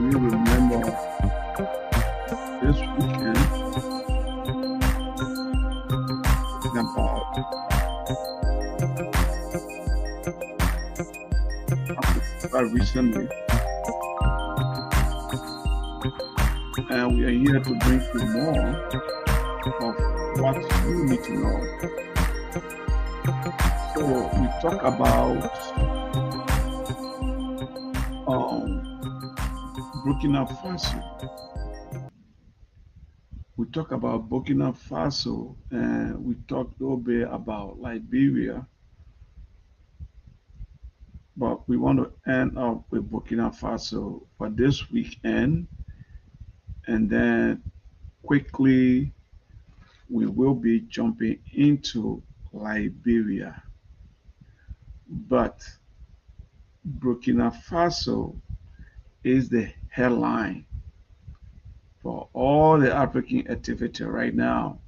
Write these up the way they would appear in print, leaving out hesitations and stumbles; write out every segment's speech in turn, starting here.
we remember this weekend about recently, and we are here to bring you more of what you need to know. So we talk about Burkina Faso. We talk about Burkina Faso, and we talk a little bit about Liberia, but we want to end up with Burkina Faso for this weekend, and then quickly we will be jumping into Liberia. But Burkina Faso is the headline for all the African activity right now,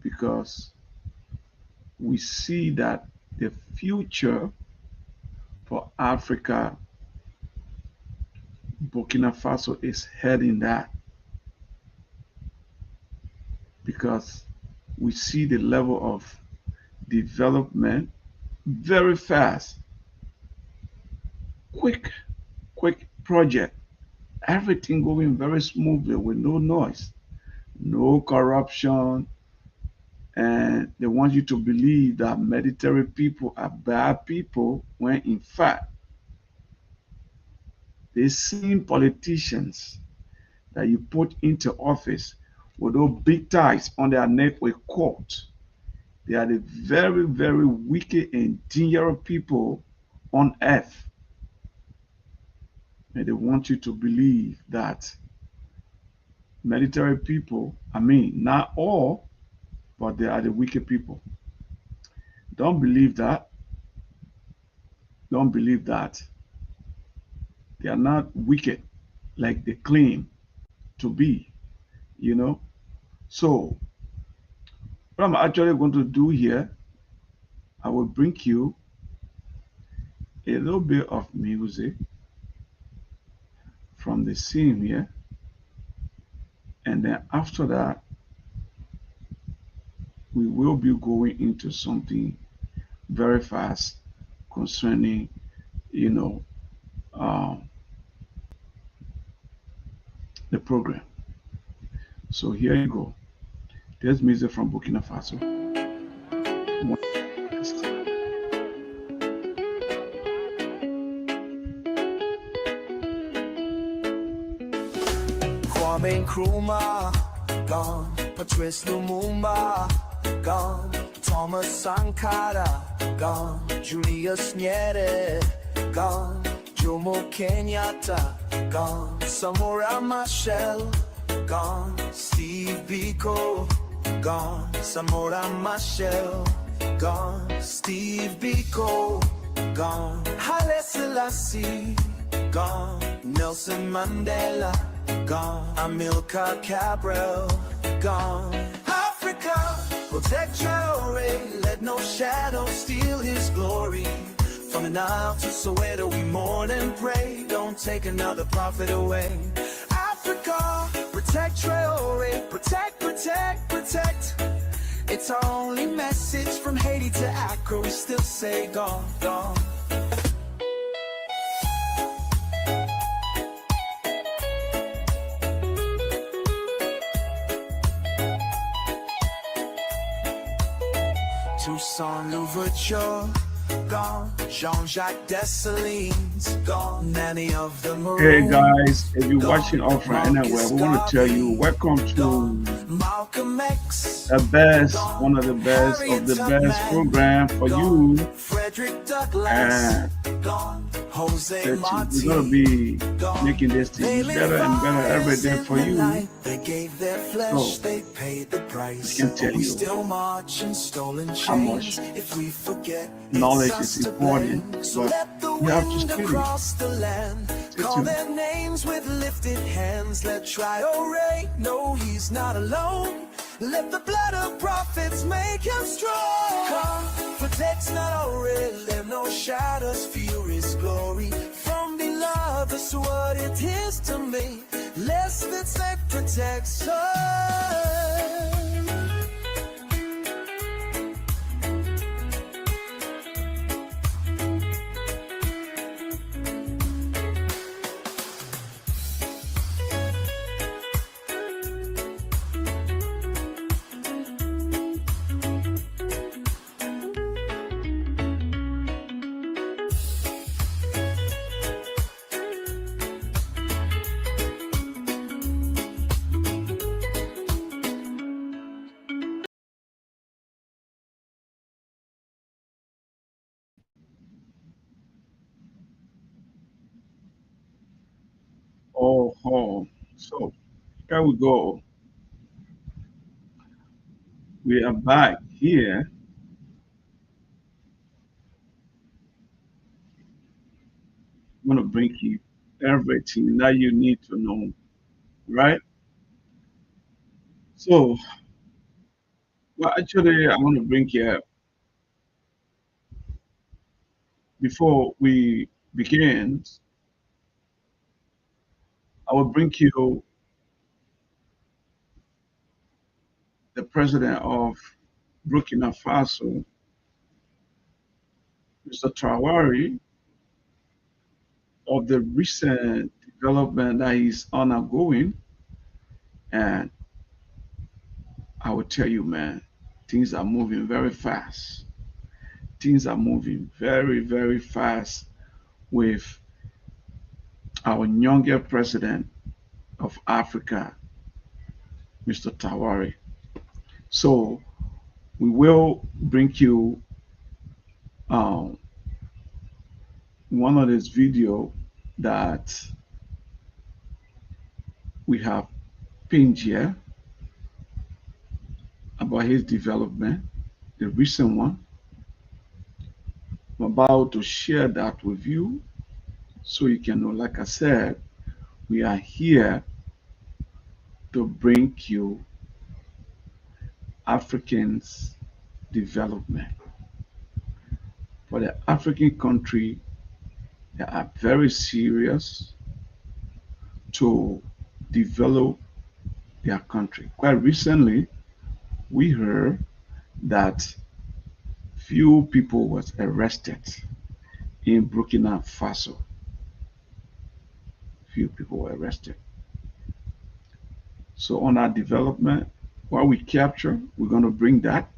because we see that the future for Africa, Burkina Faso is heading that, because we see the level of development very fast, quick project, everything going very smoothly with no noise, no corruption, and they want you to believe that Mediterranean people are bad people, when in fact the same politicians that you put into office with those big ties on their neck with court, they are the very wicked and dangerous people on earth. And they want you to believe that Mediterranean people, not all, but they are the wicked people. Don't believe that. Don't believe that. They are not wicked like they claim to be, So, what I'm actually going to do here, I will bring you a little bit of music from the scene here. And then after that, we will be going into something very fast concerning, the program. So here you go. There's music from Burkina Faso. Kwame Nkrumah, gone. Patrice Lumumba, gone. Thomas Sankara, gone. Julius Nyerere, gone. Jomo Kenyatta, gone. Samora Machel, gone. Steve Biko, gone. Samora Machel, gone. Steve Biko, gone. Haile Selassie, gone. Nelson Mandela, gone. Amilcar Cabral, gone. Africa, protect Traore, let no shadow steal his glory. From the Nile to Soweto, we mourn and pray, don't take another prophet away. Africa, protect Traore, protect. It's our only message from Haiti to Accra, we still say gone. Toussaint Louverture, gone. Jean-Jacques Dessalines, gone. Many of the Hey guys, if you're watching off from anywhere, we want to tell you welcome to Malcolm X, the best, one of the best program for you. Frederick Douglass, gone. Jose Marti, we're going to be making this thing better and better every day for you. They gave their flesh, they paid the price. I can tell you still march in stolen how much if we forget knowledge is important, so but we have to study. Across the land, call their names with lifted hands. Let Traore know he's not alone. Let the blood of prophets make him strong. Come, protect Traore, let no shadows fear his glory. From beloved, that's what it is sun. Oh. So here we go. We are back here. I'm gonna bring you everything that you need to know, right? So, well, actually, I want to bring here before we begin. I will bring you the president of Burkina Faso, Mr. Traoré, of the recent development that is undergoing. And I will tell you, man, things are moving very fast. Things are moving very, very fast with our younger president of Africa, Mr. Traoré. So we will bring you um, one of this video that we have pinned here about his development, the recent one. I'm about to share that with you so you can know, like I said, we are here to bring you Africans development. For the African country, they are very serious to develop their country. Quite recently, we heard that few people was arrested in Burkina Faso. Few people were arrested. So on our development, what we capture, we're going to bring that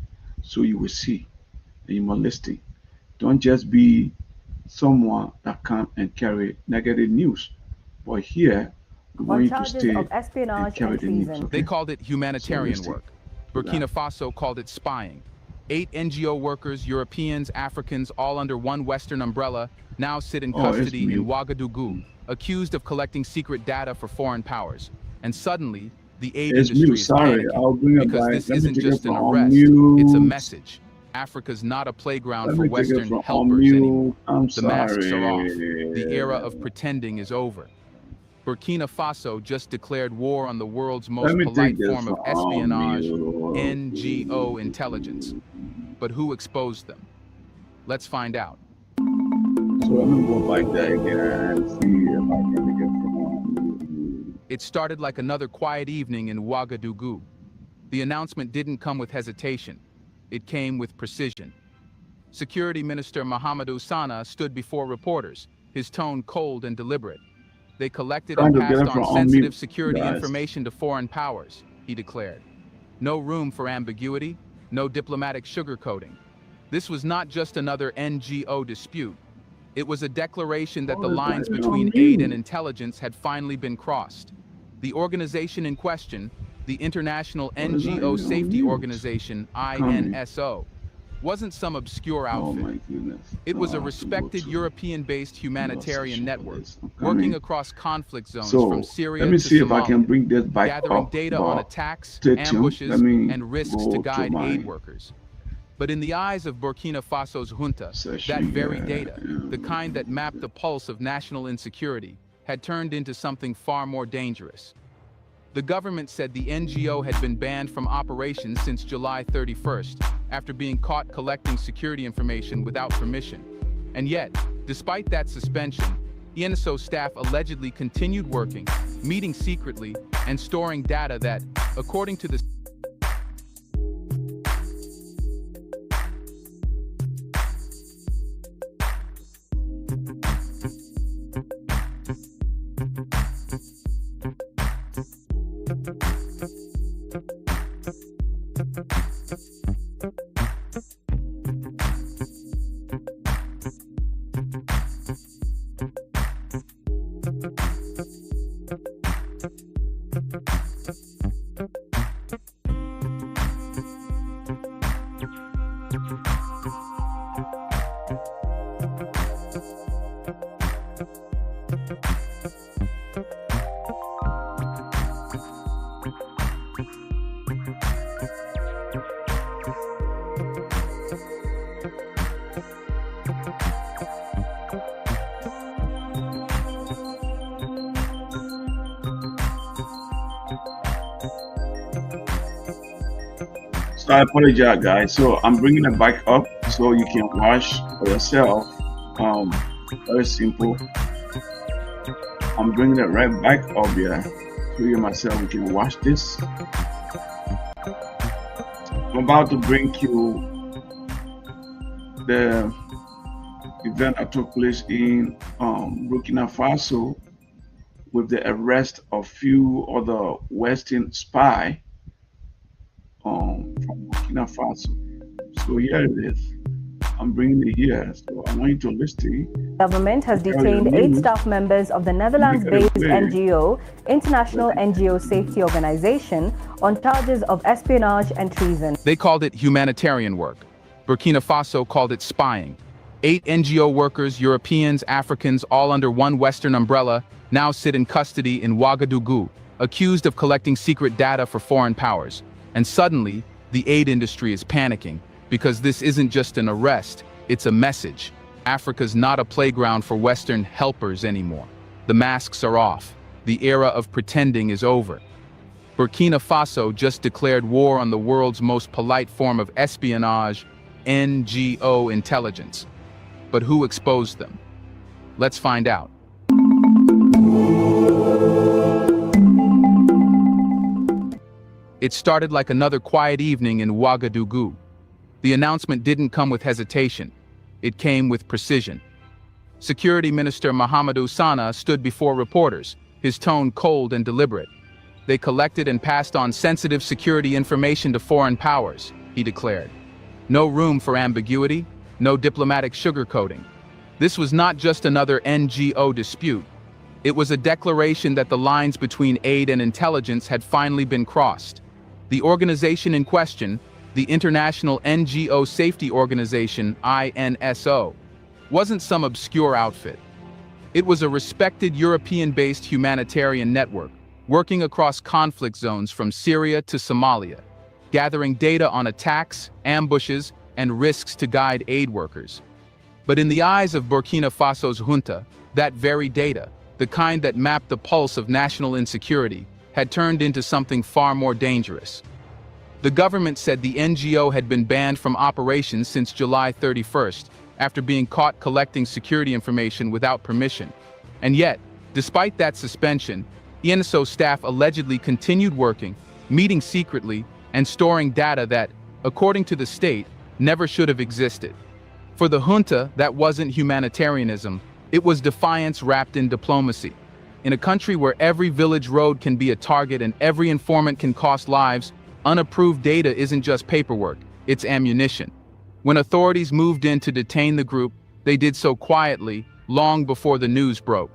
so you will see and you must listen. Don't just be someone that come and carry negative news. But here, we want on you to charges stay of and espionage carry and the news. treason. Okay? They called it humanitarian listen work. to Burkina that. Faso called it spying. 8 NGO workers, Europeans, Africans, all under one Western umbrella, now sit in Oh, it's custody in mute. Ouagadougou, accused of collecting secret data for foreign powers. And suddenly, the aid It's industry mute. is Sorry, panicking I'll bring it because back. this Let me isn't take it just an from arrest, it's a unmute. message. Africa's not a playground Let for me take it Western from helpers anymore. unmute. I'm The masks are off. sorry. The era of pretending is over. Burkina Faso just declared war on the world's most Let me polite take this form of from espionage, unmute. NGO intelligence. But who exposed them? Let's find out. So let me go back there again and see if I can take it from unmute. It started like another quiet evening in Ouagadougou. The announcement didn't come with hesitation. It came with precision. Security Minister Mahamadou Sana stood before reporters, his tone cold and deliberate. They collected Trying and to get passed it on from sensitive unmute, security guys. information to foreign powers, he declared. No room for ambiguity, no diplomatic sugarcoating. This was not just another NGO dispute. It was a declaration that the Oh, it's not lines even between on aid mute. and intelligence had finally been crossed. The organization in question, the International Oh, it's not even NGO on Safety mute. Organization, Coming. INSO, wasn't some obscure Oh outfit. my goodness. It was Oh, a I have to go respected to European-based humanitarian session for network, this. I'm working coming. across conflict zones So from Syria let me to see if I can Somalia, bring this back gathering up. data on But attacks, stay tuned. ambushes, Let me and risks go to to guide my aid workers. But in the eyes of Burkina Faso's junta, that session very here. data, the kind that mapped the pulse of national insecurity, had turned into something far more dangerous. The government said the NGO had been banned from operations since July 31st, after being caught collecting security information without permission. And yet, despite that suspension, ENSO staff allegedly continued working, meeting secretly, and storing data that, according to the So I apologize, guys. So I'm bringing it back up so you can watch for yourself. Very simple. I'm bringing it right back up here so you myself we can watch this. I'm about to bring you the event that took place in Burkina Faso with the arrest of few other Western spy from Burkina Faso. So here it is. I'm bringing it here. So I want you to listen. Government has detained 8 staff members of the Netherlands-based NGO, International NGO Safety Organization, on charges of espionage and treason. They called it humanitarian work. Burkina Faso called it spying. 8 NGO workers, Europeans, Africans, all under one Western umbrella, now sit in custody in Ouagadougou, accused of collecting secret data for foreign powers. And suddenly, the aid industry is panicking, because this isn't just an arrest, it's a message. Africa's not a playground for Western helpers anymore. The masks are off. The era of pretending is over. Burkina Faso just declared war on the world's most polite form of espionage, NGO intelligence. But who exposed them? Let's find out. It started like another quiet evening in Ouagadougou. The announcement didn't come with hesitation. It came with precision. Security Minister Mahamadou Sana stood before reporters, his tone cold and deliberate. They collected and passed on sensitive security information to foreign powers, he declared. No room for ambiguity, no diplomatic sugarcoating. This was not just another NGO dispute. It was a declaration that the lines between aid and intelligence had finally been crossed. The organization in question, the International NGO Safety Organization, INSO, wasn't some obscure outfit. It was a respected European-based humanitarian network, working across conflict zones from Syria to Somalia, gathering data on attacks, ambushes, and risks to guide aid workers. But in the eyes of Burkina Faso's junta, that very data, the kind that mapped the pulse of national insecurity, had turned into something far more dangerous. The government said the NGO had been banned from operations since July 31st, after being caught collecting security information without permission. And yet, despite that suspension, ENSO staff allegedly continued working, meeting secretly, and storing data that, according to the state, never should have existed. For the junta, that wasn't humanitarianism, it was defiance wrapped in diplomacy. In a country where every village road can be a target and every informant can cost lives, unapproved data isn't just paperwork, it's ammunition. When authorities moved in to detain the group, they did so quietly, long before the news broke.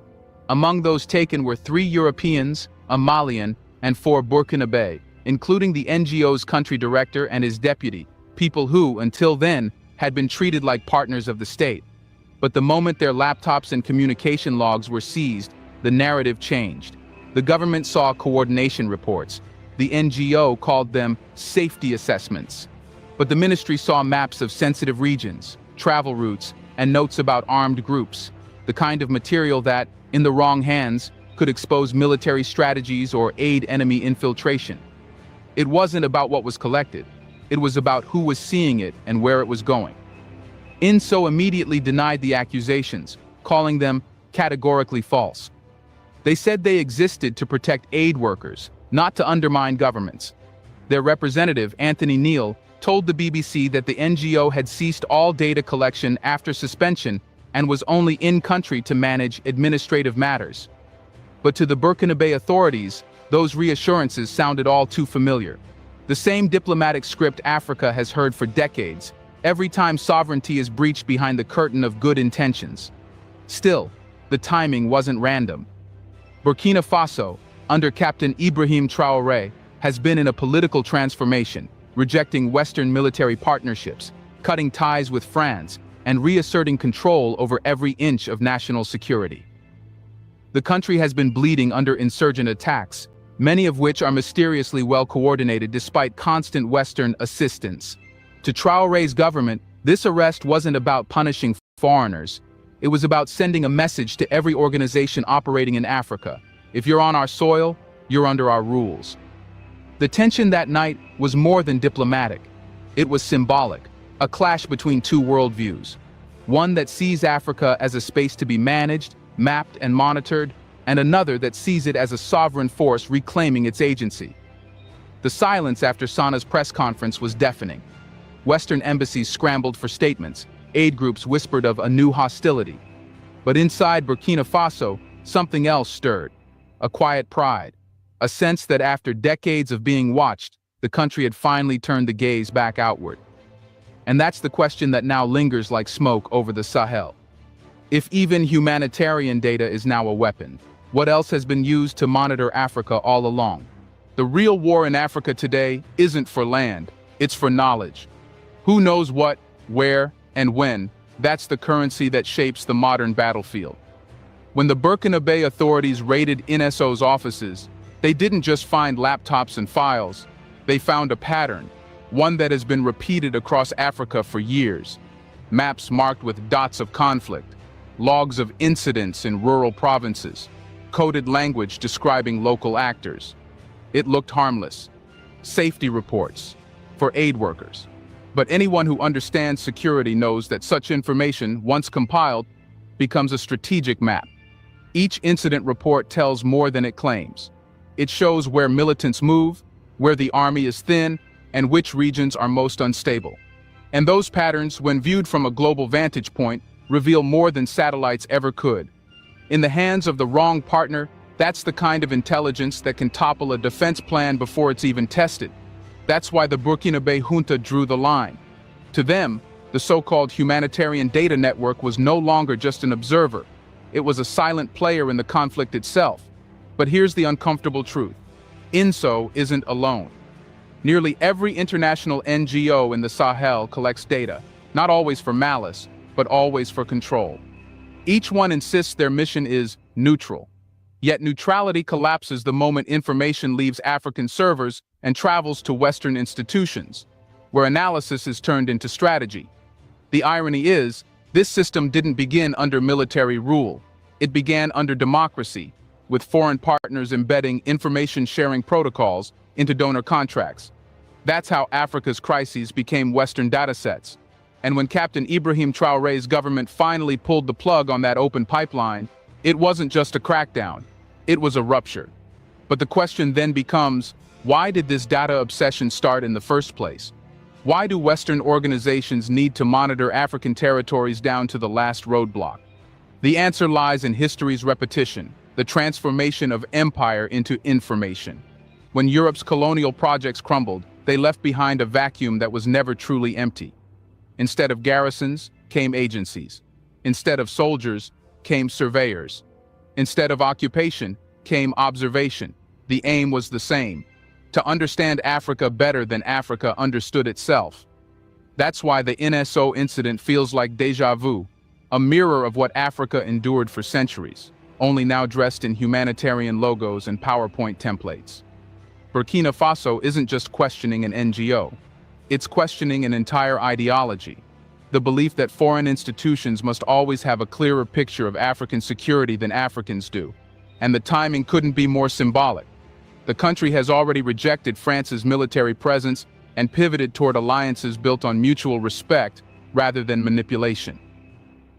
Among those taken were 3 Europeans, a Malian, and 4 Burkinabé, including the NGO's country director and his deputy, people who, until then, had been treated like partners of the state. But the moment their laptops and communication logs were seized, the narrative changed. The government saw coordination reports. The NGO called them safety assessments. But the ministry saw maps of sensitive regions, travel routes, and notes about armed groups, the kind of material that, in the wrong hands, could expose military strategies or aid enemy infiltration. It wasn't about what was collected. It was about who was seeing it and where it was going. INSO immediately denied the accusations, calling them categorically false. They said they existed to protect aid workers, not to undermine governments. Their representative, Anthony Neal, told the BBC that the NGO had ceased all data collection after suspension and was only in country to manage administrative matters. But to the Burkinabe authorities, those reassurances sounded all too familiar. The same diplomatic script Africa has heard for decades, every time sovereignty is breached behind the curtain of good intentions. Still, the timing wasn't random. Burkina Faso, under Captain Ibrahim Traoré, has been in a political transformation, rejecting Western military partnerships, cutting ties with France, and reasserting control over every inch of national security. The country has been bleeding under insurgent attacks, many of which are mysteriously well coordinated despite constant Western assistance. To Traoré's government, this arrest wasn't about punishing foreigners. It was about sending a message to every organization operating in Africa. If you're on our soil, you're under our rules. The tension that night was more than diplomatic. It was symbolic, a clash between two worldviews. One that sees Africa as a space to be managed, mapped, and monitored, and another that sees it as a sovereign force reclaiming its agency. The silence after Sana's press conference was deafening. Western embassies scrambled for statements, aid groups whispered of a new hostility. But inside Burkina Faso, something else stirred. A quiet pride. A sense that after decades of being watched, the country had finally turned the gaze back outward. And that's the question that now lingers like smoke over the Sahel. If even humanitarian data is now a weapon, what else has been used to monitor Africa all along? The real war in Africa today isn't for land, it's for knowledge. Who knows what, where, and when? That's the currency that shapes the modern battlefield. When the Burkinabe authorities raided NSO's offices, they didn't just find laptops and files. They found a pattern, one that has been repeated across Africa for years. Maps marked with dots of conflict, logs of incidents in rural provinces, coded language describing local actors. It looked harmless. Safety reports for aid workers. But anyone who understands security knows that such information, once compiled, becomes a strategic map. Each incident report tells more than it claims. It shows where militants move, where the army is thin, and which regions are most unstable. And those patterns, when viewed from a global vantage point, reveal more than satellites ever could. In the hands of the wrong partner, that's the kind of intelligence that can topple a defense plan before it's even tested. That's why the Burkinabe junta drew the line. To them, the so-called humanitarian data network was no longer just an observer. It was a silent player in the conflict itself. But here's the uncomfortable truth. INSO isn't alone. Nearly every international NGO in the Sahel collects data, not always for malice, but always for control. Each one insists their mission is neutral. Yet neutrality collapses the moment information leaves African servers and travels to Western institutions, where analysis is turned into strategy. The irony is, this system didn't begin under military rule. It began under democracy, with foreign partners embedding information-sharing protocols into donor contracts. That's how Africa's crises became Western datasets. And when Captain Ibrahim Traoré's government finally pulled the plug on that open pipeline, it wasn't just a crackdown, it was a rupture. But the question then becomes, why did this data obsession start in the first place? Why do Western organizations need to monitor African territories down to the last roadblock? The answer lies in history's repetition, the transformation of empire into information. When Europe's colonial projects crumbled, they left behind a vacuum that was never truly empty. Instead of garrisons, came agencies. Instead of soldiers, came surveyors. Instead of occupation, came observation. The aim was the same: to understand Africa better than Africa understood itself. That's why the NSO incident feels like déjà vu, a mirror of what Africa endured for centuries, only now dressed in humanitarian logos and PowerPoint templates. Burkina Faso isn't just questioning an NGO. It's questioning an entire ideology. The belief that foreign institutions must always have a clearer picture of African security than Africans do. And the timing couldn't be more symbolic. The country has already rejected France's military presence and pivoted toward alliances built on mutual respect rather than manipulation.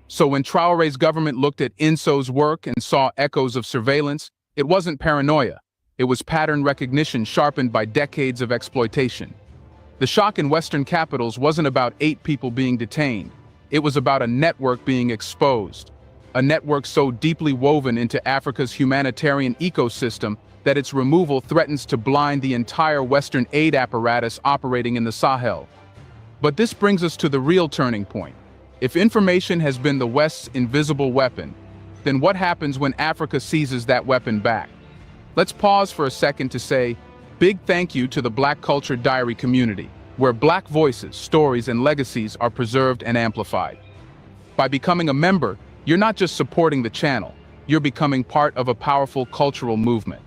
So when Traore's government looked at INSO's work and saw echoes of surveillance, it wasn't paranoia. It was pattern recognition sharpened by decades of exploitation. The shock in Western capitals wasn't about 8 people being detained. It was about a network being exposed. A network so deeply woven into Africa's humanitarian ecosystem that its removal threatens to blind the entire Western aid apparatus operating in the Sahel. But this brings us to the real turning point. If information has been the West's invisible weapon, then what happens when Africa seizes that weapon back? Let's pause for a second to say, big thank you to the Black Culture Diary community, where Black voices, stories, and legacies are preserved and amplified. By becoming a member, you're not just supporting the channel, you're becoming part of a powerful cultural movement.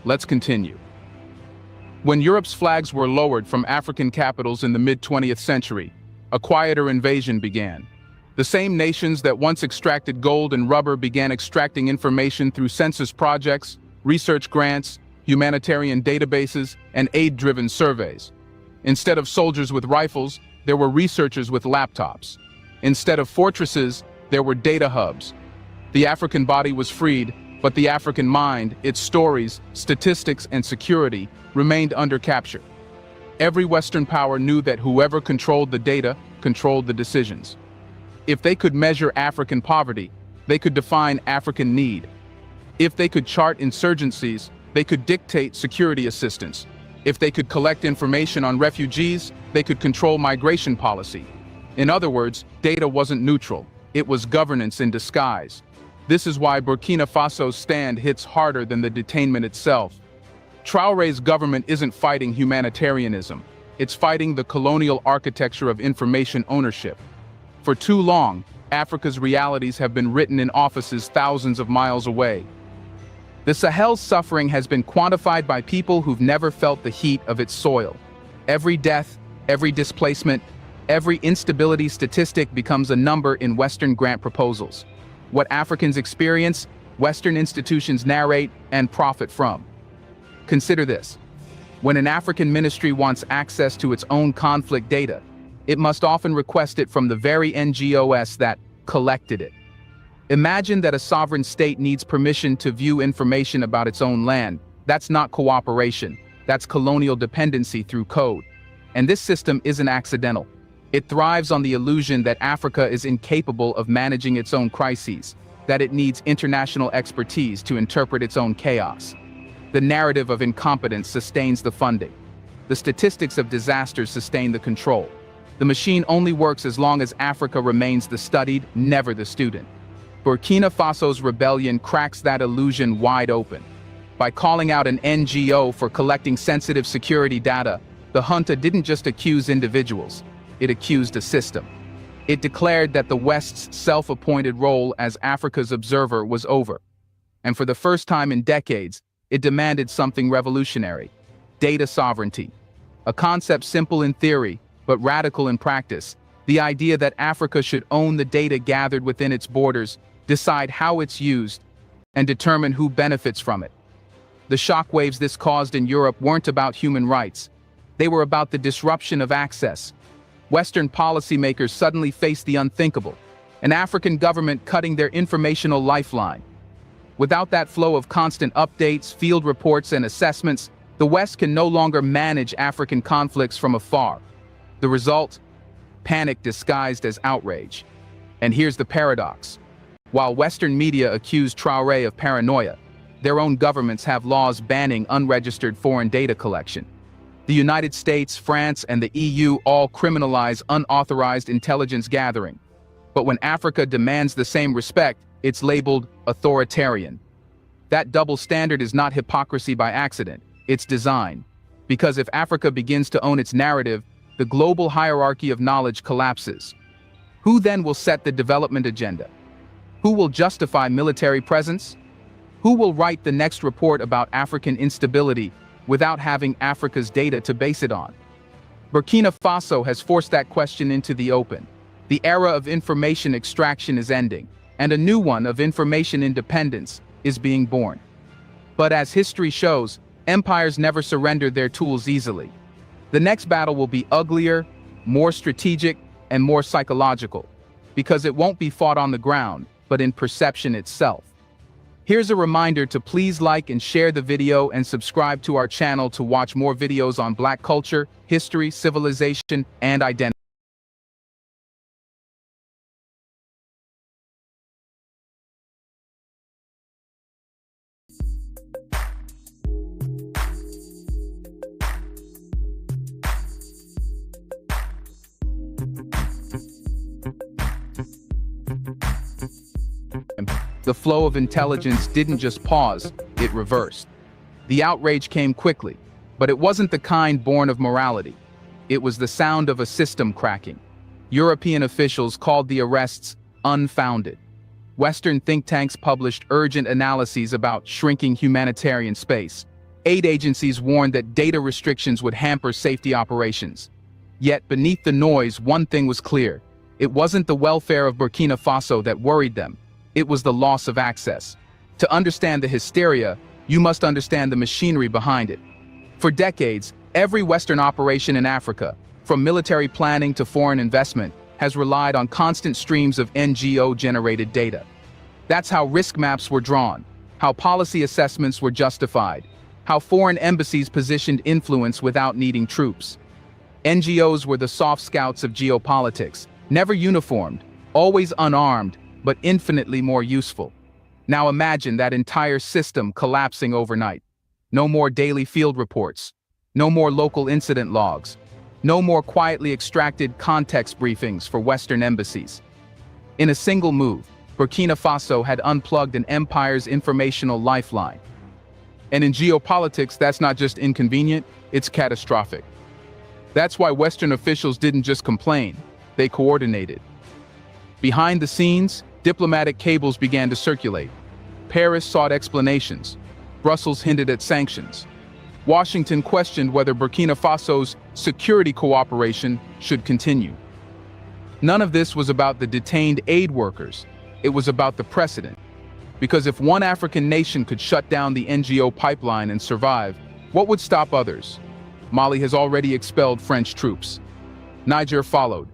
Let's continue. When Europe's flags were lowered from African capitals in the mid-20th century, a quieter invasion began. The same nations that once extracted gold and rubber began extracting information through census projects, research grants, humanitarian databases, and aid-driven surveys. Instead of soldiers with rifles, there were researchers with laptops. Instead of fortresses, there were data hubs. The African body was freed, but the African mind, its stories, statistics, and security remained under capture. Every Western power knew that whoever controlled the data controlled the decisions. If they could measure African poverty, they could define African need. If they could chart insurgencies, they could dictate security assistance. If they could collect information on refugees, they could control migration policy. In other words, data wasn't neutral, it was governance in disguise. This is why Burkina Faso's stand hits harder than the detainment itself. Traore's government isn't fighting humanitarianism, it's fighting the colonial architecture of information ownership. For too long, Africa's realities have been written in offices thousands of miles away. The Sahel's suffering has been quantified by people who've never felt the heat of its soil. Every death, every displacement, every instability statistic becomes a number in Western grant proposals. What Africans experience, Western institutions narrate and profit from. Consider this. When an African ministry wants access to its own conflict data, it must often request it from the very NGOs that collected it. Imagine that a sovereign state needs permission to view information about its own land. That's not cooperation, that's colonial dependency through code. And this system isn't accidental. It thrives on the illusion that Africa is incapable of managing its own crises, that it needs international expertise to interpret its own chaos. The narrative of incompetence sustains the funding. The statistics of disasters sustain the control. The machine only works as long as Africa remains the studied, never the student. Burkina Faso's rebellion cracks that illusion wide open. By calling out an NGO for collecting sensitive security data, the junta didn't just accuse individuals, it accused a system. It declared that the West's self-appointed role as Africa's observer was over. And for the first time in decades, it demanded something revolutionary: data sovereignty. A concept simple in theory, but radical in practice. The idea that Africa should own the data gathered within its borders, decide how it's used, and determine who benefits from it. The shockwaves this caused in Europe weren't about human rights. They were about the disruption of access. Western policymakers suddenly faced the unthinkable: an African government cutting their informational lifeline. Without that flow of constant updates, field reports, and assessments, the West can no longer manage African conflicts from afar. The result? Panic disguised as outrage. And here's the paradox. While Western media accuse Traoré of paranoia, their own governments have laws banning unregistered foreign data collection. The United States, France, and the EU all criminalize unauthorized intelligence gathering. But when Africa demands the same respect, it's labeled authoritarian. That double standard is not hypocrisy by accident, it's design. Because if Africa begins to own its narrative, the global hierarchy of knowledge collapses. Who then will set the development agenda? Who will justify military presence? Who will write the next report about African instability without having Africa's data to base it on? Burkina Faso has forced that question into the open. The era of information extraction is ending, and a new one of information independence is being born. But as history shows, empires never surrender their tools easily. The next battle will be uglier, more strategic, and more psychological. because it won't be fought on the ground, but in perception itself. Here's a reminder to please like and share the video and subscribe to our channel to watch more videos on Black culture, history, civilization, and identity. The flow of intelligence didn't just pause, it reversed. The outrage came quickly, but it wasn't the kind born of morality. It was the sound of a system cracking. European officials called the arrests unfounded. Western think tanks published urgent analyses about shrinking humanitarian space. Aid agencies warned that data restrictions would hamper safety operations. Yet beneath the noise, one thing was clear. It wasn't the welfare of Burkina Faso that worried them. It was the loss of access. To understand the hysteria, you must understand the machinery behind it. For decades, every Western operation in Africa, from military planning to foreign investment, has relied on constant streams of NGO-generated data. That's how risk maps were drawn, how policy assessments were justified, how foreign embassies positioned influence without needing troops. NGOs were the soft scouts of geopolitics, never uniformed, always unarmed, but infinitely more useful. Now imagine that entire system collapsing overnight. No more daily field reports. No more local incident logs. No more quietly extracted context briefings for Western embassies. In a single move, Burkina Faso had unplugged an empire's informational lifeline. And in geopolitics, that's not just inconvenient, it's catastrophic. That's why Western officials didn't just complain, they coordinated. Behind the scenes, diplomatic cables began to circulate. Paris sought explanations. Brussels hinted at sanctions. Washington questioned whether Burkina Faso's security cooperation should continue. None of this was about the detained aid workers. It was about the precedent. Because if one African nation could shut down the NGO pipeline and survive, what would stop others? Mali has already expelled French troops. Niger followed.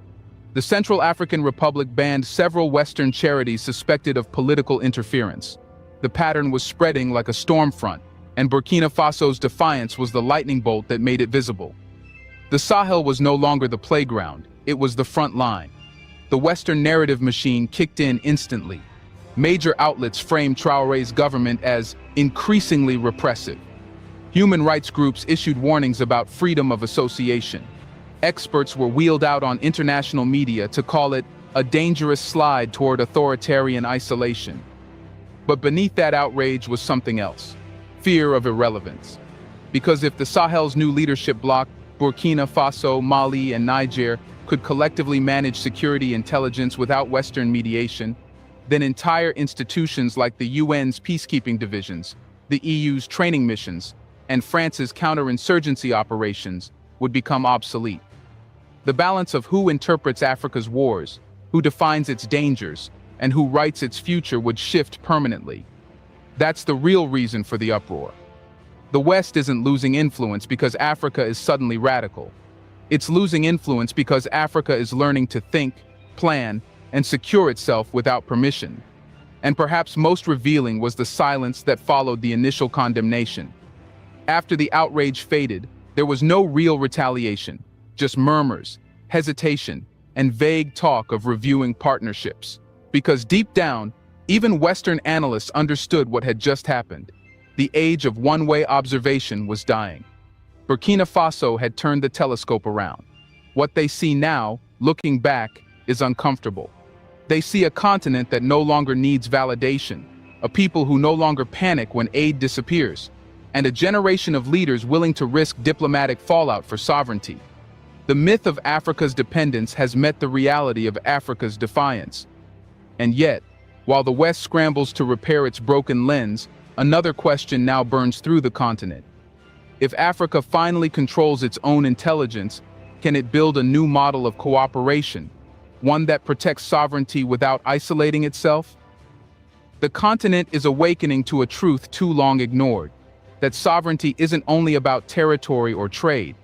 The Central African Republic banned several Western charities suspected of political interference. The pattern was spreading like a storm front, and Burkina Faso's defiance was the lightning bolt that made it visible. The Sahel was no longer the playground, it was the front line. The Western narrative machine kicked in instantly. Major outlets framed Traoré's government as increasingly repressive. Human rights groups issued warnings about freedom of association. Experts were wheeled out on international media to call it a dangerous slide toward authoritarian isolation. But beneath that outrage was something else: fear of irrelevance. Because if the Sahel's new leadership bloc, Burkina Faso, Mali, and Niger, could collectively manage security intelligence without Western mediation, then entire institutions like the UN's peacekeeping divisions, the EU's training missions, and France's counterinsurgency operations would become obsolete. The balance of who interprets Africa's wars, who defines its dangers, and who writes its future would shift permanently. That's the real reason for the uproar. The West isn't losing influence because Africa is suddenly radical. It's losing influence because Africa is learning to think, plan, and secure itself without permission. And perhaps most revealing was the silence that followed the initial condemnation. After the outrage faded, there was no real retaliation, just murmurs, hesitation, and vague talk of reviewing partnerships. Because deep down, even Western analysts understood what had just happened. The age of one-way observation was dying. Burkina Faso had turned the telescope around. What they see now, looking back, is uncomfortable. They see a continent that no longer needs validation, a people who no longer panic when aid disappears, and a generation of leaders willing to risk diplomatic fallout for sovereignty. The myth of Africa's dependence has met the reality of Africa's defiance. And yet, while the West scrambles to repair its broken lens, another question now burns through the continent. If Africa finally controls its own intelligence, can it build a new model of cooperation, one that protects sovereignty without isolating itself? The continent is awakening to a truth too long ignored, that sovereignty isn't only about territory or trade,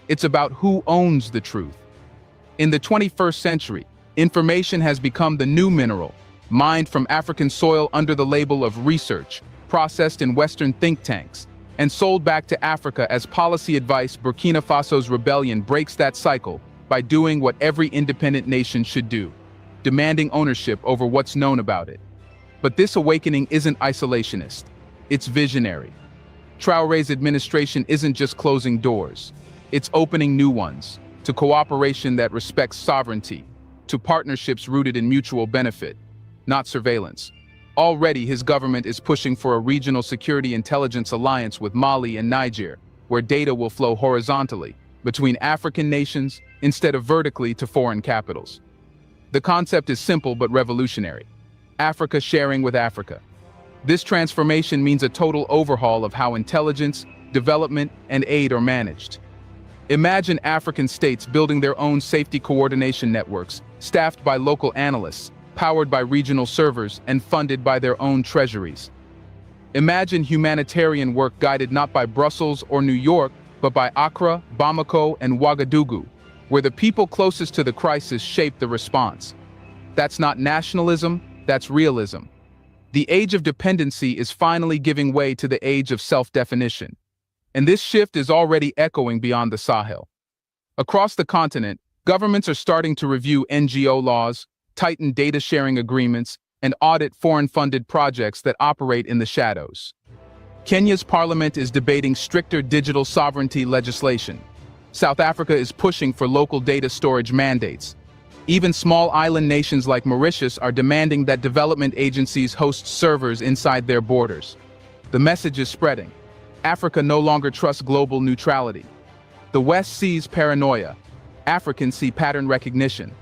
it's about who owns the truth. In the 21st century, Information has become the new mineral, mined from African soil under the label of research, processed in Western think tanks, and sold back to Africa as policy advice. Burkina Faso's rebellion breaks that cycle by doing what every independent nation should do, demanding ownership over what's known about it. But this awakening isn't isolationist, it's visionary. Traoré's administration isn't just closing doors, it's opening new ones, to cooperation that respects sovereignty, to partnerships rooted in mutual benefit, not surveillance. Already, his government is pushing for a regional security intelligence alliance with Mali and Niger, where data will flow horizontally between African nations instead of vertically to foreign capitals. The concept is simple but revolutionary. Africa sharing with Africa. This transformation means a total overhaul of how intelligence, development, and aid are managed. Imagine African states building their own safety coordination networks, staffed by local analysts, powered by regional servers, and funded by their own treasuries. Imagine humanitarian work guided not by Brussels or New York, but by Accra, Bamako, and Ouagadougou, where the people closest to the crisis shape the response. That's not nationalism, that's realism. The age of dependency is finally giving way to the age of self-definition. And this shift is already echoing beyond the Sahel. Across the continent, governments are starting to review NGO laws, tighten data sharing agreements, and audit foreign-funded projects that operate in the shadows. Kenya's parliament is debating stricter digital sovereignty legislation. South Africa is pushing for local data storage mandates. Even small island nations like Mauritius are demanding that development agencies host servers inside their borders. The message is spreading. Africa no longer trusts global neutrality. The West sees paranoia. Africans see pattern recognition.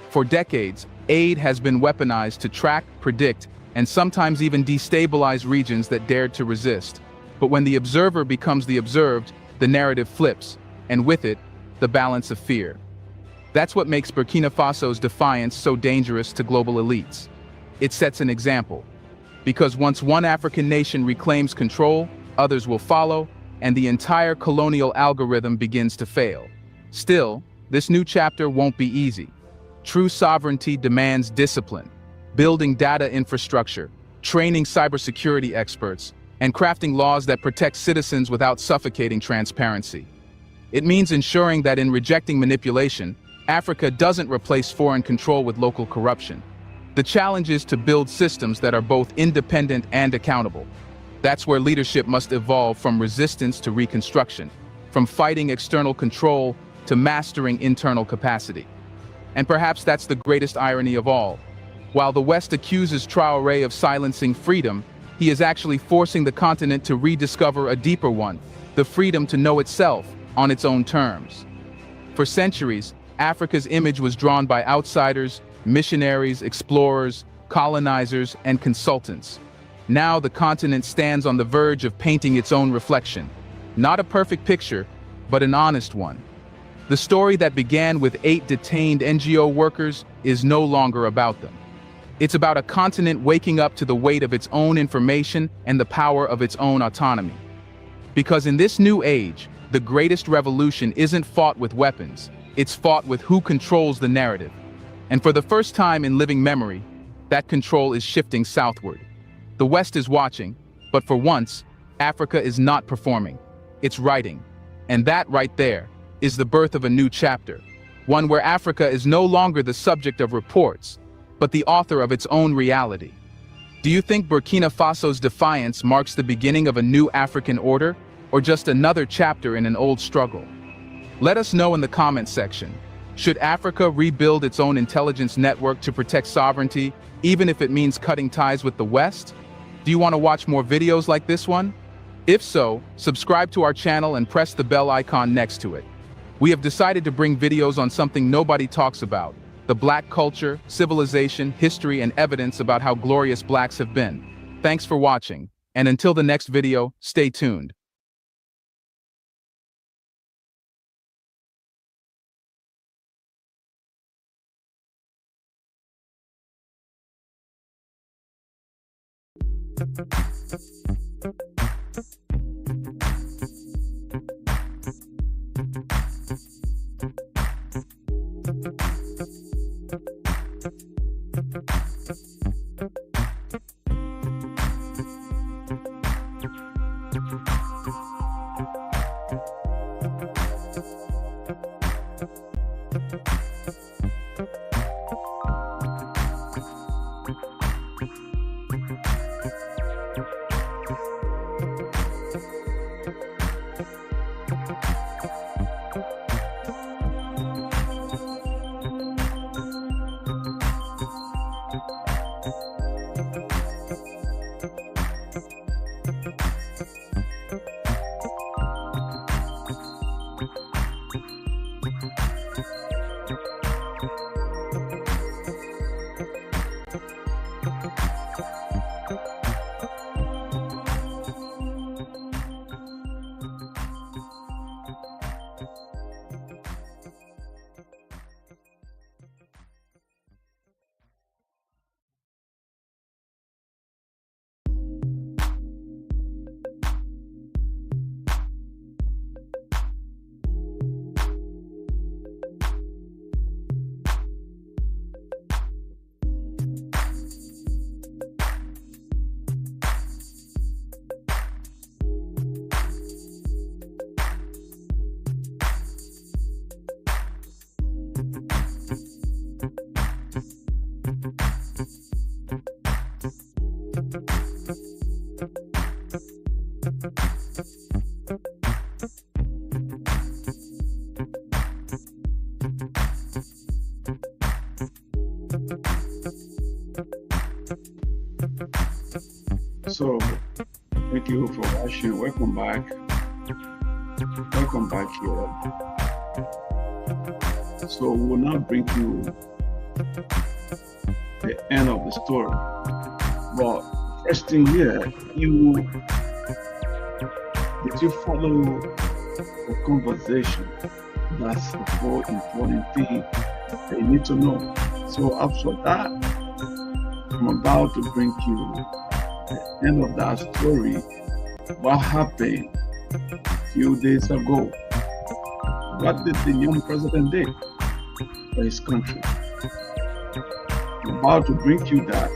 For decades, aid has been weaponized to track, predict, and sometimes even destabilize regions that dared to resist. But when the observer becomes the observed, the narrative flips, and with it, the balance of fear. That's what makes Burkina Faso's defiance so dangerous to global elites. It sets an example. Because once one African nation reclaims control, others will follow, and the entire colonial algorithm begins to fail. Still, this new chapter won't be easy. True sovereignty demands discipline, building data infrastructure, training cybersecurity experts, and crafting laws that protect citizens without suffocating transparency. It means ensuring that in rejecting manipulation, Africa doesn't replace foreign control with local corruption. The challenge is to build systems that are both independent and accountable. That's where leadership must evolve from resistance to reconstruction, from fighting external control to mastering internal capacity. And perhaps that's the greatest irony of all. While the West accuses Traoré of silencing freedom, he is actually forcing the continent to rediscover a deeper one, the freedom to know itself on its own terms. For centuries, Africa's image was drawn by outsiders, missionaries, explorers, colonizers, and consultants. Now the continent stands on the verge of painting its own reflection. Not a perfect picture, but an honest one. The story that began with 8 detained NGO workers is no longer about them. It's about a continent waking up to the weight of its own information and the power of its own autonomy. Because in this new age, the greatest revolution isn't fought with weapons, it's fought with who controls the narrative. And for the first time in living memory, that control is shifting southward. The West is watching, but for once, Africa is not performing. It's writing. And that right there is the birth of a new chapter, one where Africa is no longer the subject of reports, but the author of its own reality. Do you think Burkina Faso's defiance marks the beginning of a new African order, or just another chapter in an old struggle? Let us know in the comments section. Should Africa rebuild its own intelligence network to protect sovereignty, even if it means cutting ties with the West? Do you want to watch more videos like this one? If so, subscribe to our channel and press the bell icon next to it. We have decided to bring videos on something nobody talks about: the Black culture, civilization, history, and evidence about how glorious Blacks have been. Thanks for watching, and until the next video, stay tuned. So, thank you for watching. Welcome back. Welcome back here. So, we'll now bring you the end of the story. But first thing here, did you follow the conversation? That's the whole important thing that you need to know. So after that, I'm about to bring you the end of that story. What happened a few days ago? What did the young president do for his country? I'm about to bring you that.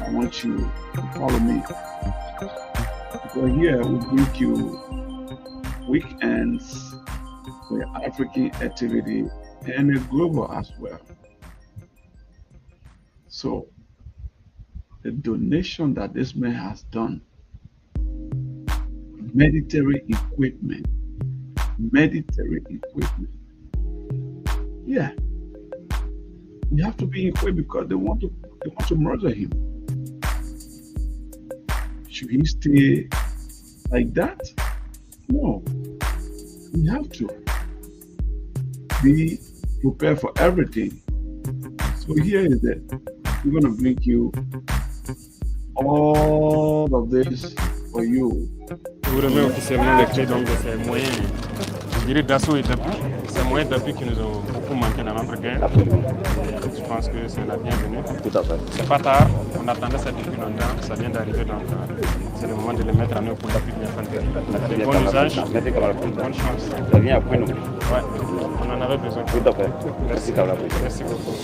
I want you to follow me. Because here we bring you weekends with African activity and a global as well. So the donation that this man has done, military equipment. Yeah, you have to be equipped because they want to murder him. Should he stay like that? No. You have to be prepared for everything. So here is it. We're going to bring you all of this for you. Vous remet officiellement les clés donc de ces moyens, je dirais, d'assaut et d'appui. Ces moyens d'appui qui nous ont beaucoup manqué dans notre guerre. Je pense que c'est la bienvenue. Tout à fait. C'est pas tard, on attendait ça depuis longtemps, ça vient d'arriver donc c'est le moment de les mettre en œuvre pour l'appui de l'infanterie. De bon usage, bonne chance. Ça vient après nous. Ouais, on en avait besoin. Tout à fait. Merci. Merci beaucoup.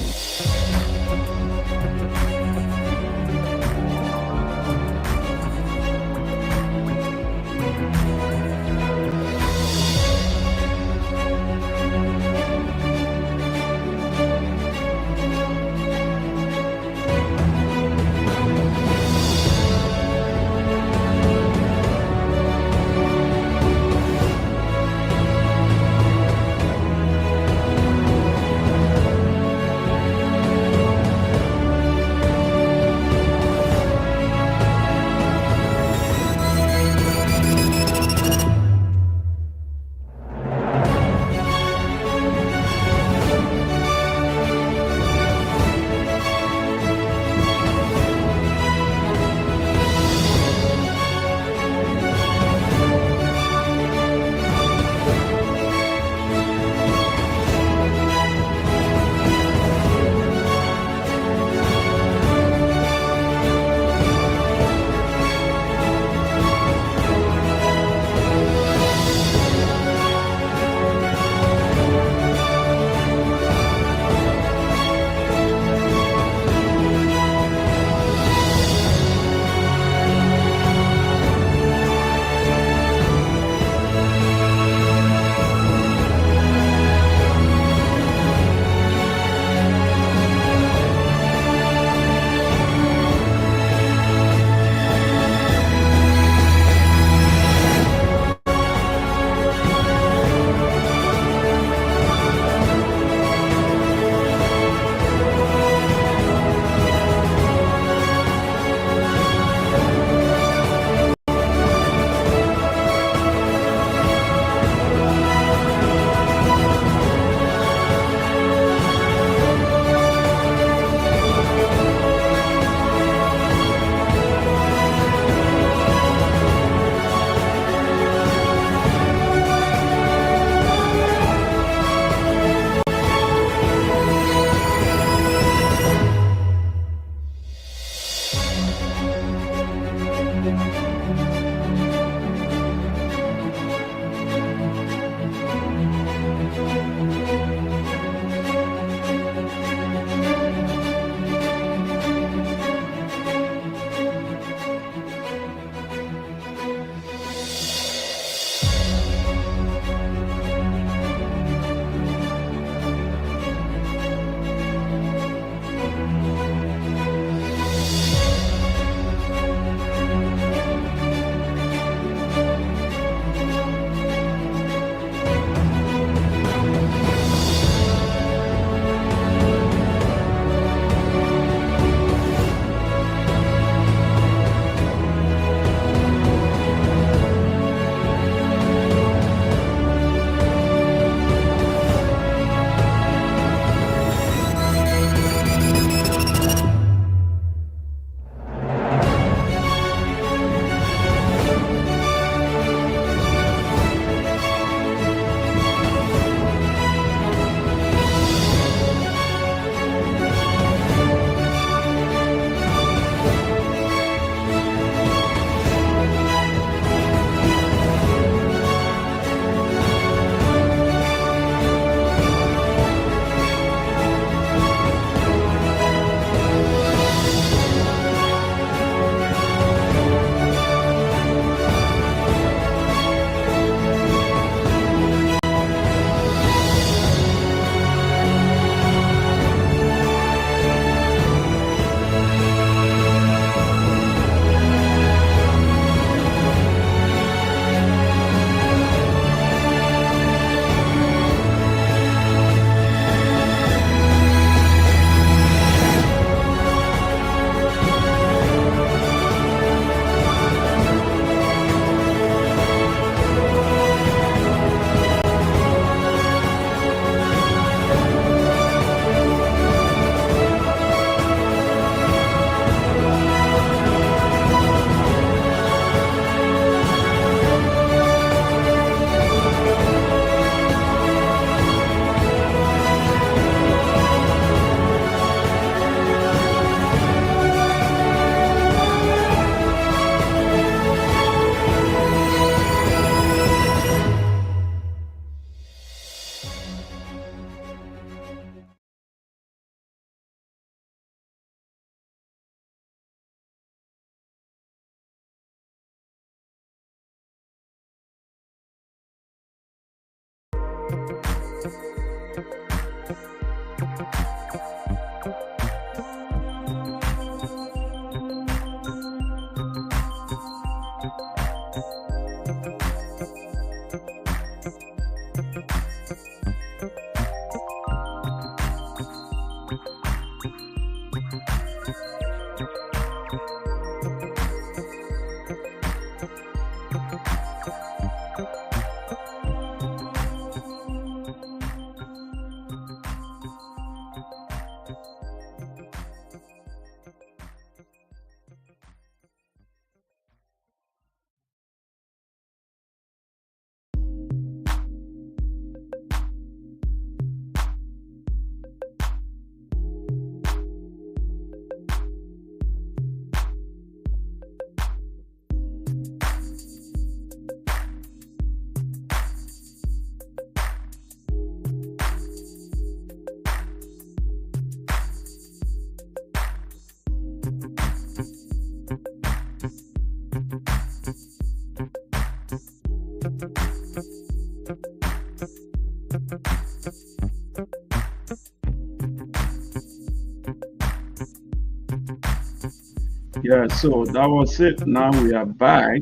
Yeah, so that was it. Now we are back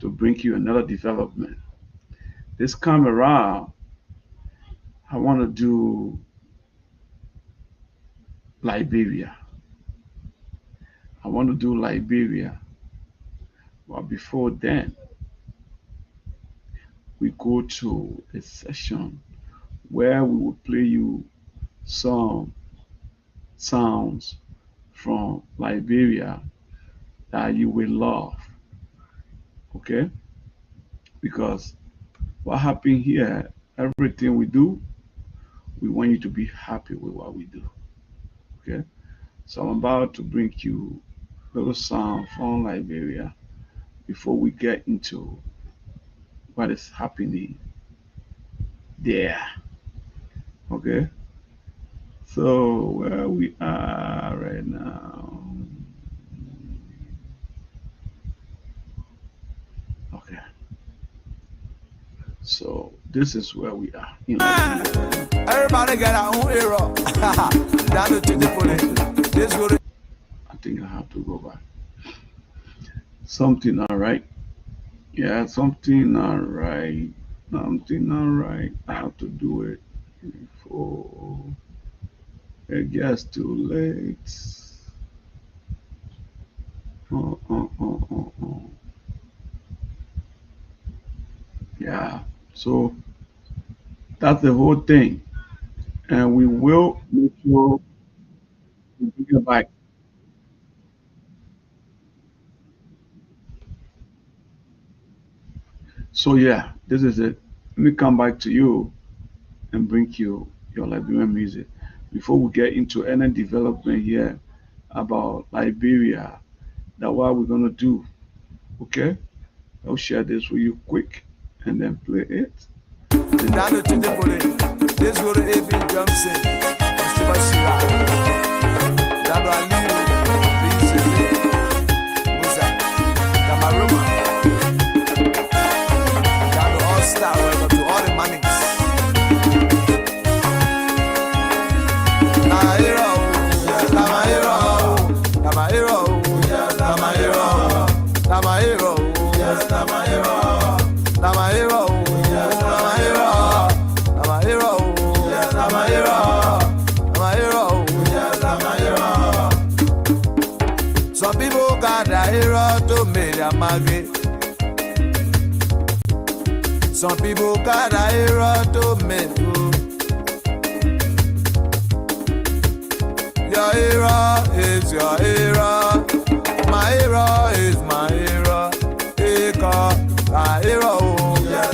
to bring you another development. This time around, I want to do Liberia. I want to do Liberia. But before then, we go to a session where we will play you some sounds from Liberia that you will love. Okay? Because what happened here, everything we do, we want you to be happy with what we do. Okay? So I'm about to bring you little sound from Liberia before we get into what is happening there. Okay, so where we are right now. Okay, so this is where we are in Liberia. Everybody get our own hero. Down to the police. This will I think I have to go back. Something all right. Yeah, something all right. Something all right. I have to do it before it gets too late. Oh. Yeah, so that's the whole thing. And we will make sure we bring it back. So yeah, this is it. Let me come back to you and bring you your Liberian music. Before we get into any development here about Liberia, that what we're gonna do. Okay? I'll share this with you quick and then play it. down to the police. This will be Johnson. Mr. Bashira. Dado Aliyu. Musa. Damaruma. Dado All-Star. Welcome to all the mannings. Namahiro. Namahiro. Namahiro. Namahiro. Namahiro. Namahiro. Namahiro. Some people got a hero to make their market. Some people got a hero to make you. Your hero is your hero. My hero is my hero. My hero.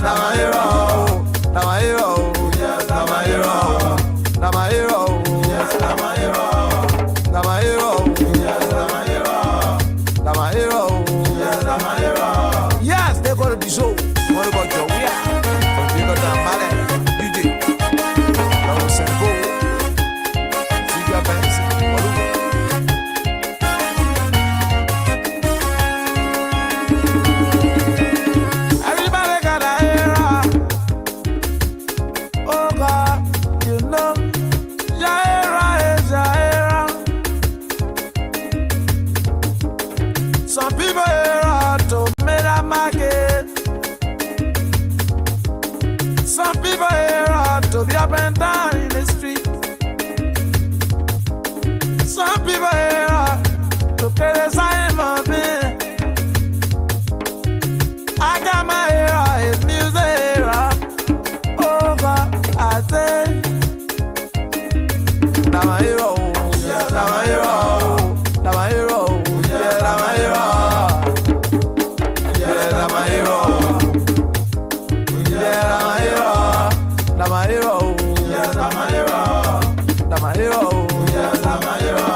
Now my hero. Now my hero. Now my hero. Now my hero. Now my hero. Now my hero. Now my hero. Yes, they're gonna be so. What about your way? You got that money. You did. I was saying go. See your best. Everybody got a hero. Oh God, you know, your hero is your hero. Some people hero to make a market. Some people hero to be up and down in the street. Some people hero to pay the sign for me. I got my hero, his music hero. Over, I say. Now my hero, now my hero, now my hero, yeah, now my hero, yeah, now my hero, yeah, now my hero, now my hero, yeah, now my hero, now my hero, yeah, now my hero.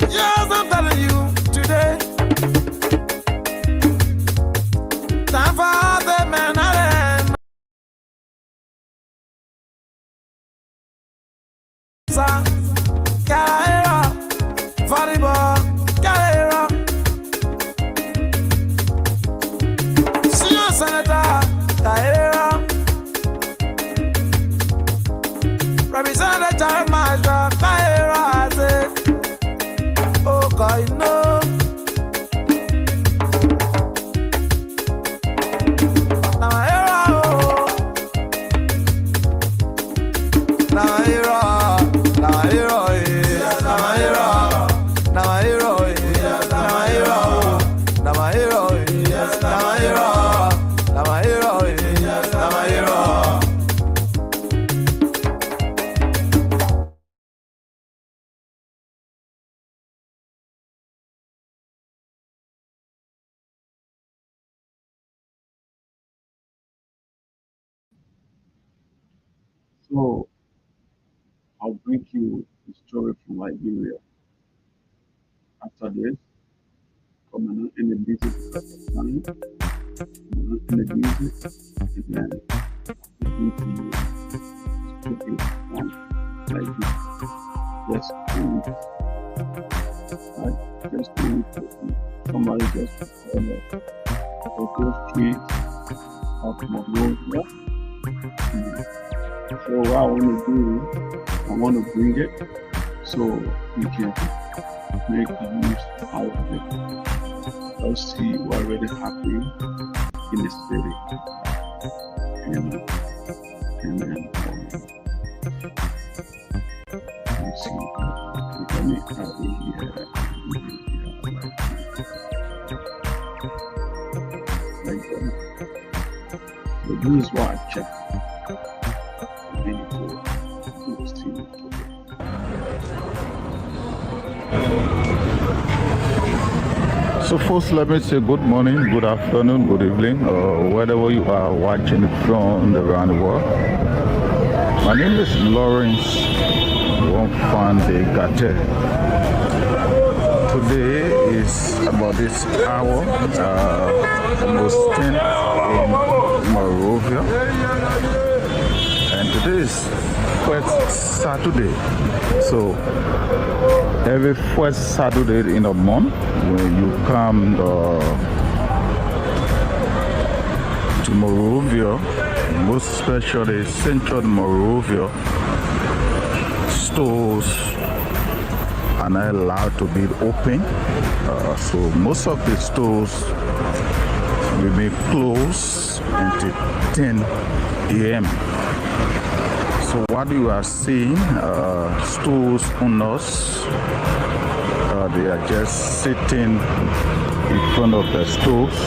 Yes, I'm telling you today. Time for the man and Carrera, volleyball, Carrera. Senior Senator, Carrera. Representative Marshall, Carrera. Oh, God, no. Now my hero. Now my hero. Now my hero. Now my hero. Now my hero. Now my hero. Now my hero. Now my hero. Now my hero. Now my hero. So I'll bring you the story from Liberia. After this, coming on in the music time, in the music, and then listen to you speaking on like this. Just do it. Right? Just do it. Somebody just go street of Monrovia. So what I want to do, I want to bring it so we can make use out of it. Let's see what really happening in the city. And then let's see. Let me have it here. Like that. So this is what I checked. So first, let me say good morning, good afternoon, good evening, or wherever you are watching from around the world. My name is Lawrence Wonfande Gate. Today is about this hour, almost 10 in Monrovia, and today is first Saturday. So every first Saturday in a month, when you come to Monrovia, most especially Central Monrovia, stores are not allowed to be open. So most of the stores will be closed until 10 a.m. So what you are seeing, stores owners, they are just sitting in front of the stores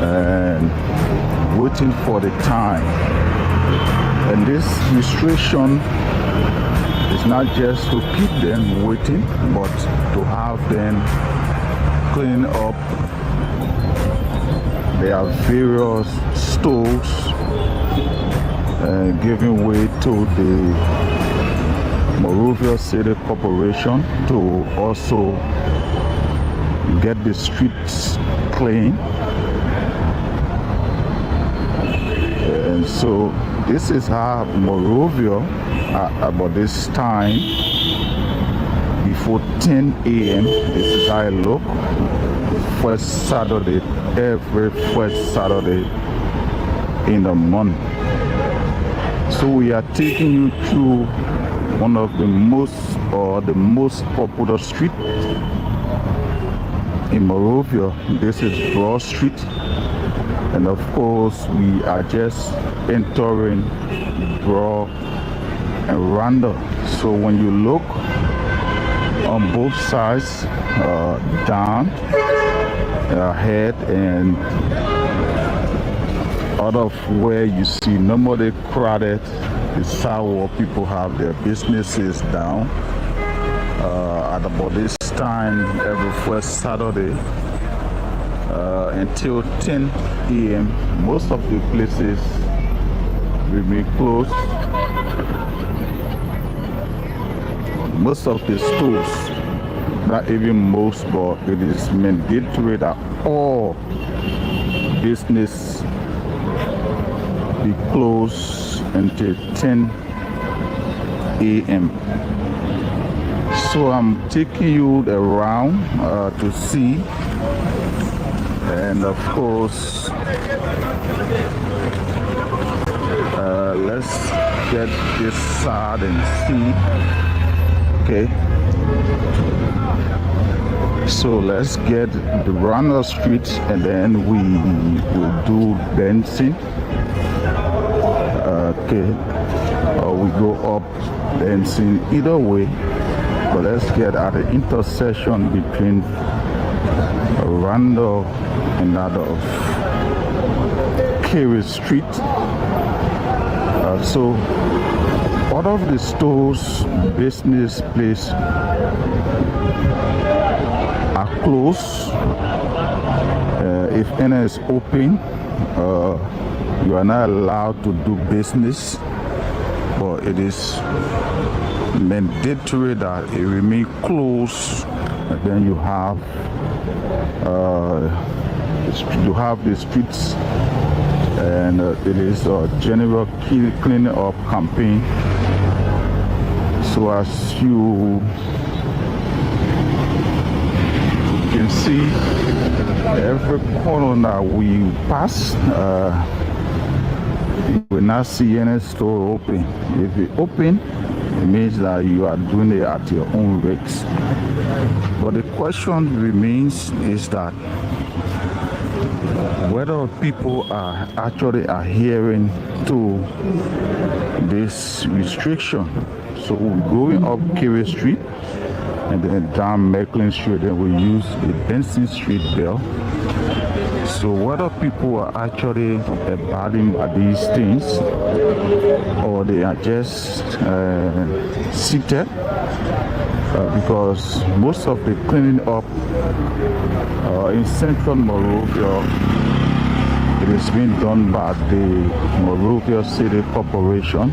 and waiting for the time. And this restriction is not just to keep them waiting, but to have them clean up their various stores, giving way to the Monrovia City Corporation to also get the streets clean. And so this is how Monrovia, about this time, before 10 a.m., this is how it look. First Saturday, every first Saturday in the month. So we are taking you through one of the most popular street in Monrovia. This is Broad Street, and of course we are just entering Broad and Randall. So when you look on both sides, down, ahead, and out of where you see normally crowded, the side where people have their businesses down. At about this time every first Saturday until 10 a.m. most of the places will be closed. Most of the stores, not even most, but it is mandatory that all business be closed until 10 a.m. So I'm taking you around to see, and of course let's get this side and see. Okay, so let's get the Randall Street, and then we will do Benson. Okay, we go up Benson, either way, but let's get at the intersection between Randall and that of Carey Street. So all of the stores, business place are closed. If any is open, you are not allowed to do business. but it is mandatory that it remain closed. And then you have the streets, and it is a general cleaning up campaign. So as you can see, every corner that we pass, you will not see any store open. If it open, it means that you are doing it at your own risk. But the question remains is that whether people are actually adhering to this restriction. So we're going up Kerry Street and then down Mecklin Street, then we use the Benson Street bell. So whether people are actually abiding by these things or they are just seated, because most of the cleaning up in Central Monrovia, it is being done by the Monrovia City Corporation.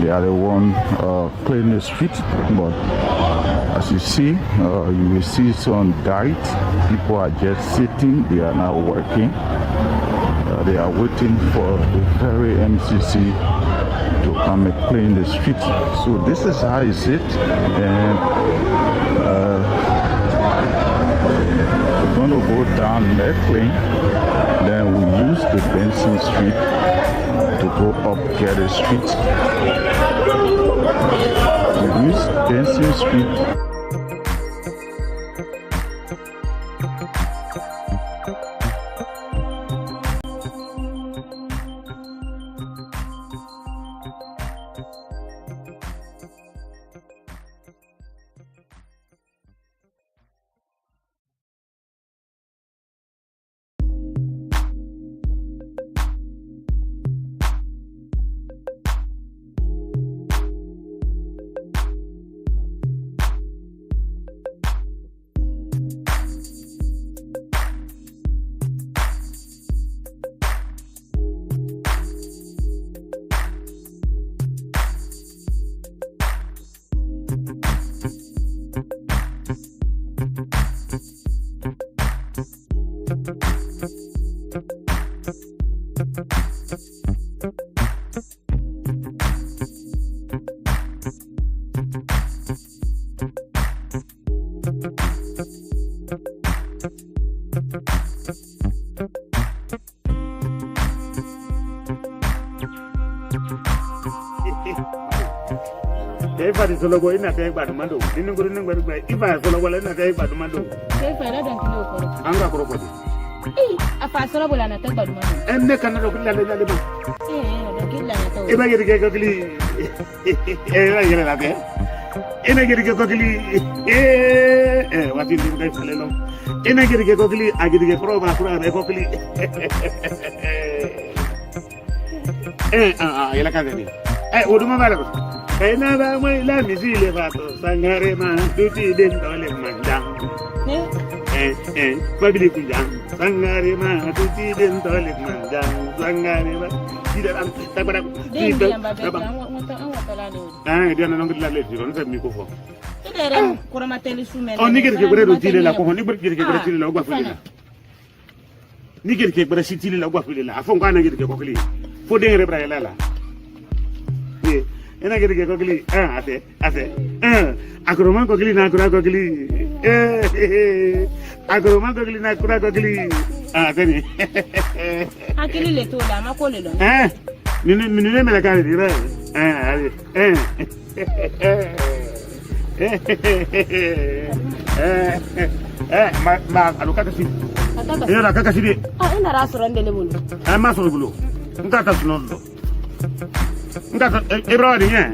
They are the one cleaning the street, but as you see, you will see some diet. People are just sitting, they are not working. They are waiting for the very MCC to come and clean the street. So this is how you sit, and we're going to go down Mecklin, then we use the Benson Street to go up Kerry Street. We use Benson Street. Everybody solo go in a take by the Mando. Didn't go in if I solo go in a take by the Mando. Take by the Mando. Anga crocodile. A fast solo and a take by the Mando. And they cannot look at the Mando. If I get a gogly, and I get a gogly, what is it? And I get a gogly, I get a proba for a gogly. La Academy. What do you matter? I never will let me see the battle. Sangare man, duty didn't let man down. Probably down. Sangare man, duty didn't let man down. Sangare, see that I'm I don't know let you don't me go for. Only get a great la Connie, but get a great logua. Nigger cake, but a city logua. I found one get a cockly. For the Rebrayala. And I get a gogly, I say, Acroman gogly, Nakura gogly, Acroman gogly, Nakura gogly, then I can let to them, I call it. Minimum carry, I look at the city. You're like a city. Oh, in the restaurant, I'm Master Blue. That's not. Everybody, yeah.